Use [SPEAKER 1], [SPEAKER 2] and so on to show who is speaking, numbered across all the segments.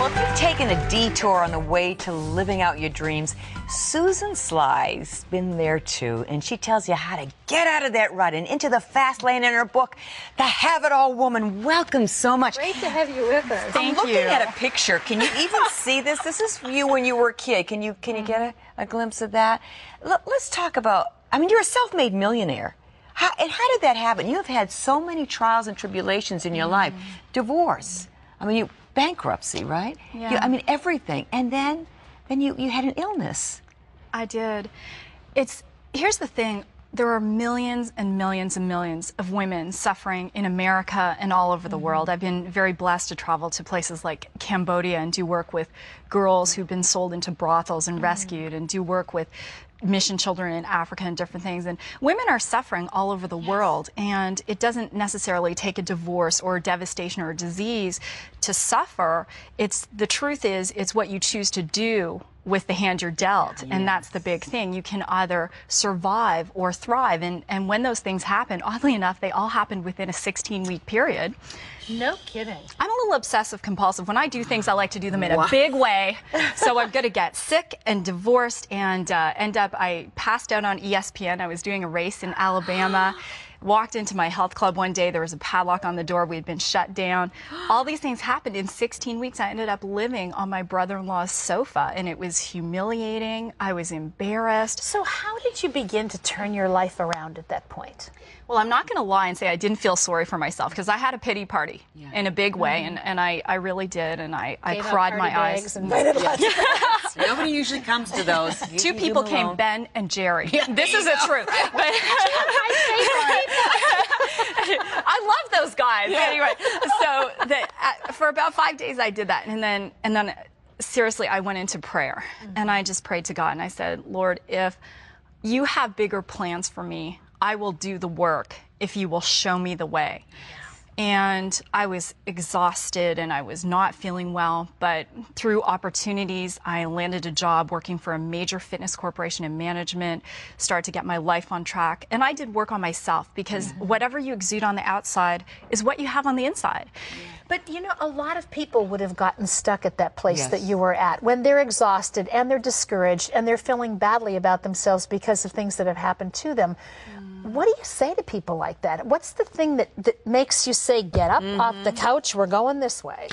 [SPEAKER 1] Well, if you've taken a detour on the way to living out your dreams, Susan Sly's been there too, and she tells you how to get out of that rut and into the fast lane in her book, The Have It All Woman. Welcome so much.
[SPEAKER 2] Great to have you with us.
[SPEAKER 1] I'm looking at a picture. Can you even see this? This is you when you were a kid. Can you get a glimpse of that? Let's talk about, I mean, you're a self-made millionaire. How did that happen? You have had so many trials and tribulations in your life. Divorce. I mean, bankruptcy, right?
[SPEAKER 2] Yeah.
[SPEAKER 1] I mean, everything. And then you had an illness.
[SPEAKER 2] I did. Here's the thing. There are millions and millions and millions of women suffering in America and all over the world. I've been very blessed to travel to places like Cambodia and do work with girls who've been sold into brothels and rescued, and do work with mission children in Africa and different things. And women are suffering all over the world, and it doesn't necessarily take a divorce or a devastation or a disease to suffer. The truth is, it's what you choose to do with the hand you're dealt. And that's the big thing. You can either survive or thrive. And when those things happen, oddly enough, they all happened within a 16-week period.
[SPEAKER 3] No kidding.
[SPEAKER 2] I'm a little obsessive compulsive. When I do things, I like to do them in a big way. So I'm going to get sick and divorced and I passed out on ESPN. I was doing a race in Alabama. Walked into my health club one day. There was a padlock on the door. We had been shut down. All these things happened in 16 weeks. I ended up living on my brother-in-law's sofa, and it was humiliating. I was embarrassed.
[SPEAKER 3] So how did you begin to turn your life around at that point?
[SPEAKER 2] Well, I'm not going to lie and say I didn't feel sorry for myself, because I had a pity party in a big way, and I really did, and I cried my eyes.
[SPEAKER 3] Invited lots of friends.
[SPEAKER 1] Nobody usually comes to those.
[SPEAKER 2] Two people came, Ben and Jerry. This is the truth. But I love those guys. Anyway, so for about 5 days I did that, and then seriously I went into prayer, and I just prayed to God, and I said, Lord, if you have bigger plans for me, I will do the work if you will show me the way. And I was exhausted and I was not feeling well, but through opportunities, I landed a job working for a major fitness corporation in management, started to get my life on track. And I did work on myself, because whatever you exude on the outside is what you have on the inside.
[SPEAKER 3] But, you know, a lot of people would have gotten stuck at that place that you were at, when they're exhausted and they're discouraged and they're feeling badly about themselves because of things that have happened to them. What do you say to people like that? What's the thing that makes you say, get up off the couch, we're going this way?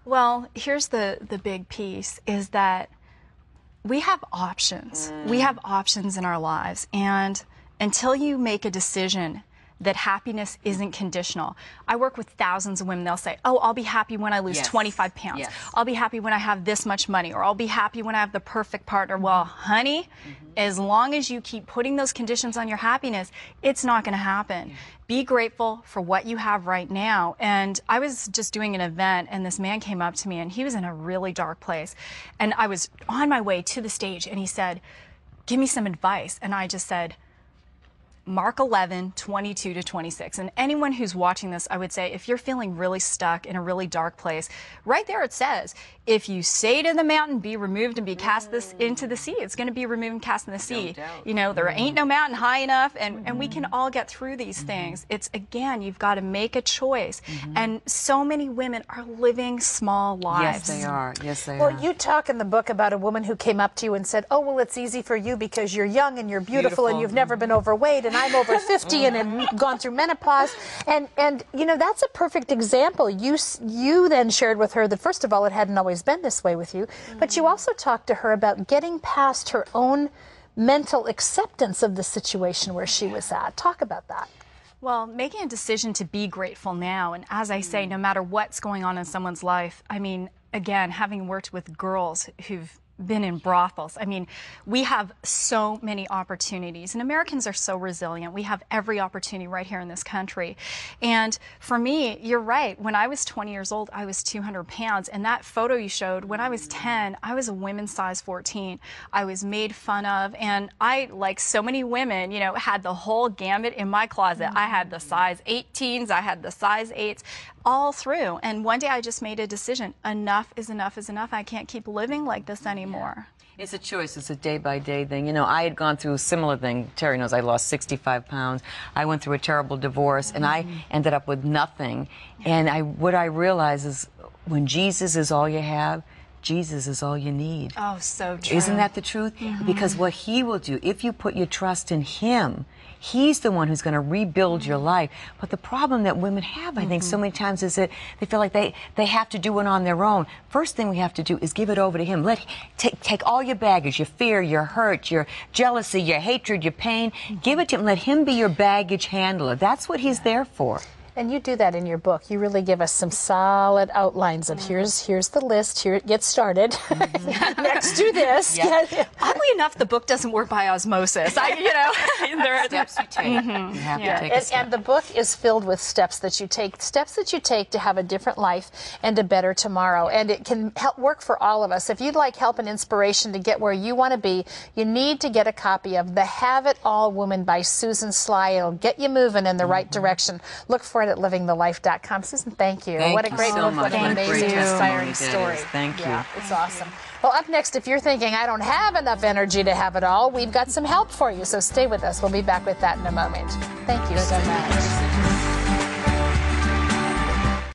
[SPEAKER 2] Well, here's the big piece, is that we have options. We have options in our lives. And until you make a decision that happiness isn't conditional. I work with thousands of women. They'll say, oh, I'll be happy when I lose 25 pounds. I'll be happy when I have this much money, or I'll be happy when I have the perfect partner. Well, honey, as long as you keep putting those conditions on your happiness, it's not going to happen. Be grateful for what you have right now. And I was just doing an event, and this man came up to me, and he was in a really dark place. And I was on my way to the stage, and he said, give me some advice. And I just said, Mark 11, 22 to 26. And anyone who's watching this, I would say, if you're feeling really stuck in a really dark place, right there it says, if you say to the mountain, be removed and be cast into the sea, it's going to be removed and cast in the sea. You know, there ain't no mountain high enough, and we can all get through these things. It's, again, you've got to make a choice. And so many women are living small lives.
[SPEAKER 1] Yes, they are. Yes, they are.
[SPEAKER 3] Well, you talk in the book about a woman who came up to you and said, oh, well, it's easy for you because you're young and you're beautiful and you've never been overweight, and I'm over 50 and have gone through menopause. And you know, that's a perfect example. You then shared with her that, first of all, it hadn't always been this way with you, but you also talked to her about getting past her own mental acceptance of the situation where she was at. Talk about that.
[SPEAKER 2] Well, making a decision to be grateful now, and as I say, no matter what's going on in someone's life, I mean, again, having worked with girls who've been in brothels. I mean, we have so many opportunities, and Americans are so resilient. We have every opportunity right here in this country. And for me, you're right. When I was 20 years old, I was 200 pounds. And that photo you showed, when I was 10, I was a women's size 14. I was made fun of. And I, like so many women, you know, had the whole gamut in my closet. I had the size 18s. I had the size 8s. All through. And one day I just made a decision. Enough is enough is enough. I can't keep living like this anymore.
[SPEAKER 1] It's a choice. It's a day-by-day thing. You know, I had gone through a similar thing. Terry knows I lost 65 pounds. I went through a terrible divorce, and I ended up with nothing. And what I realized is when Jesus is all you have, Jesus is all you need.
[SPEAKER 2] Oh, so true.
[SPEAKER 1] Isn't that the truth? Because what he will do, if you put your trust in him, he's the one who's going to rebuild your life. But the problem that women have, I think, so many times is that they feel like they have to do it on their own. First thing we have to do is give it over to him. Take all your baggage, your fear, your hurt, your jealousy, your hatred, your pain. Give it to him. Let him be your baggage handler. That's what he's there for.
[SPEAKER 3] And you do that in your book. You really give us some solid outlines of here's the list. Here it gets started. Next, do this.
[SPEAKER 2] Yeah. Oddly enough, the book doesn't work by osmosis.
[SPEAKER 1] There are steps you take. You have to take a step.
[SPEAKER 3] And the book is filled with steps that you take to have a different life and a better tomorrow. And it can help work for all of us. If you'd like help and inspiration to get where you want to be, you need to get a copy of The Have It All Woman by Susan Sly. It'll get you moving in the right direction. Look for it at livingthelife.com. Susan, thank you. What a great book. What an amazing, inspiring story.
[SPEAKER 1] Thank you.
[SPEAKER 3] It's awesome. Well, up next, if you're thinking, I don't have enough energy to have it all, we've got some help for you. So stay with us. We'll be back with that in a moment. Thank you so much.